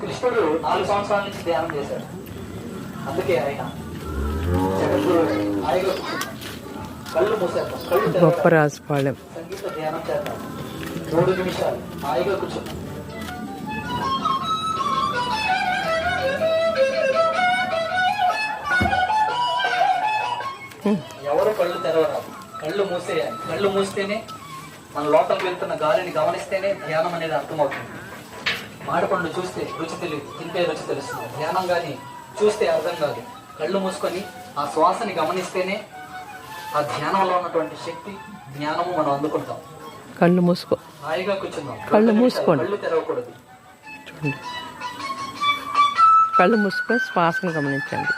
కృష్ణుడు 4 సంవత్సరాల నుంచి ధ్యానం చేశాడు. అందుకే ఆయన హాయిగా కళ్ళు మూసేద్దాం, కళ్ళు గొప్ప రాజపాళెం సంగీత ధ్యానం చేద్దాం. 3 నిమిషాలు హాయిగా కూర్చున్నాం. ఎవరు కళ్ళు తెరవరాదు, కళ్ళు మూసేయాలి. కళ్ళు మూస్తేనే మన లోపలికి వెళ్తున్న గాలిని గమనిస్తేనే ధ్యానం అనేది అర్థమవుతుంది. మామిడిపండు చూస్తే రుచి తెలియదు, తింటే రుచి తెలుస్తుంది. ధ్యానం కానీ చూస్తే అర్థం కాదు. కళ్ళు మూసుకొని ఆ శ్వాసని గమనిస్తేనే ఆ ధ్యానంలో ఉన్నటువంటి శక్తి, జ్ఞానము మనం అందుకుంటాం. కళ్ళు మూసుకో, హాయిగా కూర్చుందాం. కళ్ళు మూసుకోండి, కళ్ళు తెరవకూడదు. చూడండి, కళ్ళు మూసుకొని శ్వాసను గమనించండి.